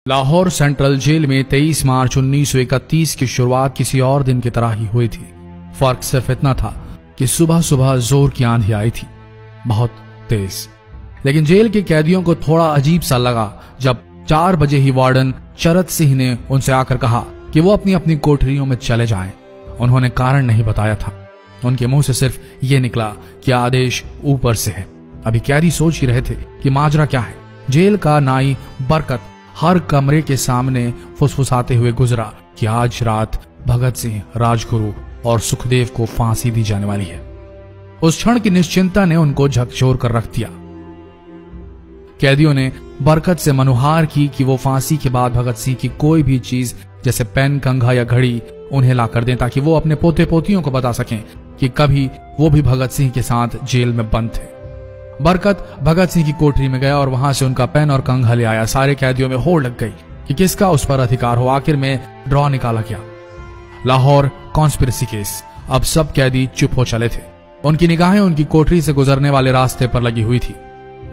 Lahore central jail में 23 मार्च 1931 की शुरुआत किसी और दिन की तरह ही हुई थी। फर्क सिर्फ इतना था कि सुबह सुबह जोर की आंधी आई थी, बहुत तेज। लेकिन जेल के कैदियों को थोड़ा अजीब सा लगा जब 4 बजे ही वार्डन चरत सिंह ने उनसे आकर कहा कि वो अपनी अपनी कोठरियों में चले जाएं। उन्होंने कारण नहीं बताया था। उनके मुंह से सिर्फ ये निकला कि आदेश ऊपर से है। अभी कैदी सोच ही रहे थे कि माजरा क्या है। जेल का नाई बरकत हर कमरे के सामने फुसफुसाते हुए गुजरा कि आज रात भगत सिंह, राजगुरु और सुखदेव को फांसी दी जाने वाली है। उस क्षण की निश्चिंता ने उनको झकझोर कर रख दिया। कैदियों ने बरकत से मनुहार की कि वो फांसी के बाद भगत सिंह की कोई भी चीज जैसे पेन, कंघा या घड़ी उन्हें ला कर दें ताकि वो अपने पोते पोतियों को बता सकें कि कभी वो भी भगत सिंह के साथ जेल में बंद थे। बरकत भगत सिंह की कोठरी में गया और वहां से उनका पेन और कंघा ले आया। सारे कैदियों में होड़ लग गई कि किसका उस पर अधिकार हो। आखिर में ड्रॉ निकाला गया, लाहौर कॉन्स्पिरेसी केस। अब सब कैदी चुप हो चले थे। उनकी निगाहें उनकी कोठरी से गुजरने वाले रास्ते पर लगी हुई थी।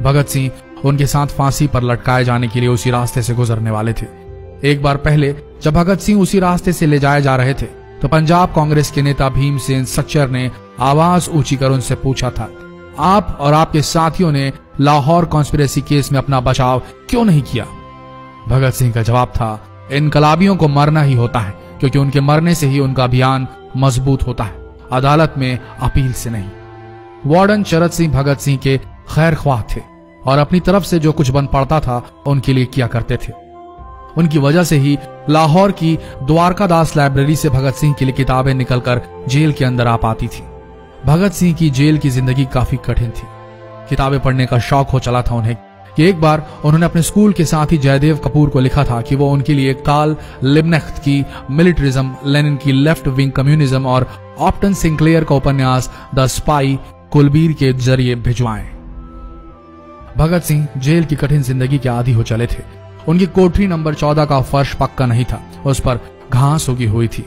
भगत सिंह उनके साथ फांसी पर लटकाए जाने के लिए उसी रास्ते से गुजरने वाले थे। एक बार पहले जब भगत सिंह उसी रास्ते से ले जाए जा रहे थे तो पंजाब कांग्रेस के नेता भीमसेन सच्चर ने आवाज ऊंची कर उनसे पूछा था, आप और आपके साथियों ने लाहौर कॉन्स्पिरेसी केस में अपना बचाव क्यों नहीं किया? भगत सिंह का जवाब था, इनकलाबियों को मरना ही होता है क्योंकि उनके मरने से ही उनका अभियान मजबूत होता है, अदालत में अपील से नहीं। वार्डन चरत सिंह भगत सिंह के खैर ख्वाह थे और अपनी तरफ से जो कुछ बन पड़ता था उनके लिए किया करते थे। उनकी वजह से ही लाहौर की द्वारकादास लाइब्रेरी से भगत सिंह के लिए किताबें निकलकर जेल के अंदर आ पाती थी। भगत सिंह की जेल की जिंदगी काफी कठिन थी। किताबें पढ़ने का शौक हो चला था उन्हें कि एक बार उन्होंने अपने स्कूल के साथी जयदेव कपूर को लिखा था कि वो उनके लिए कार्ल लिब्कनेcht की मिलिट्रिज्म, लेनिन की लेफ्ट विंग कम्युनिज्म और ऑप्टन सिंक्लेयर का उपन्यास द स्पाई कुलबीर के जरिए भिजवाएं। भगत सिंह जेल की कठिन जिंदगी के आदी हो चले थे। उनकी कोठरी नंबर 14 का फर्श पक्का नहीं था, उस पर घास उगी हुई थी।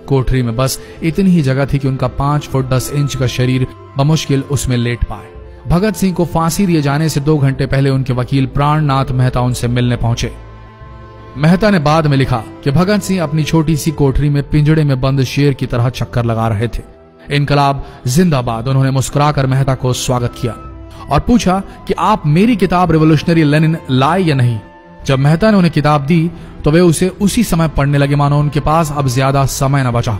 कोठरी में बस इतनी ही जगह थी कि उनका 5 फुट 10 इंच का शरीर बमुश्किल उसमें लेट पाए। भगत सिंह को फांसी दिए जाने से 2 घंटे पहले उनके वकील प्राणनाथ मेहता उनसे मिलने पहुंचे। मेहता ने बाद में लिखा कि भगत सिंह अपनी छोटी सी कोठरी में पिंजड़े में बंद शेर की तरह चक्कर लगा रहे थे। इनकलाब जिंदाबाद। उन्होंने मुस्कुराकर मेहता को स्वागत किया और पूछा कि आप मेरी किताब रिवोल्यूशनरी लेनिन लाए या नहीं। जब मेहता ने उन्हें किताब दी तो वे उसे उसी समय पढ़ने लगे मानो उनके पास अब ज्यादा समय न बचा।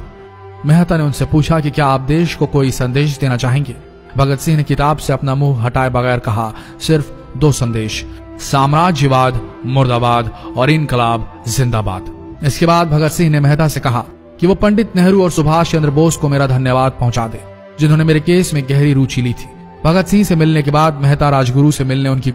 मेहता ने उनसे पूछा कि क्या आप देश को कोई संदेश देना चाहेंगे। भगत सिंह ने किताब से अपना मुंह हटाए बगैर कहा, सिर्फ 2 संदेश, साम्राज्यवाद मुर्दाबाद और इनकलाब जिंदाबाद। इसके बाद भगत सिंह ने मेहता से कहा कि वो पंडित नेहरू और सुभाष चंद्र बोस को मेरा धन्यवाद पहुंचा दे जिन्होंने मेरे केस में गहरी रुचि ली थी। भगत सिंह से मिलने के बाद मेहता राजगुरु से मिलने उनकी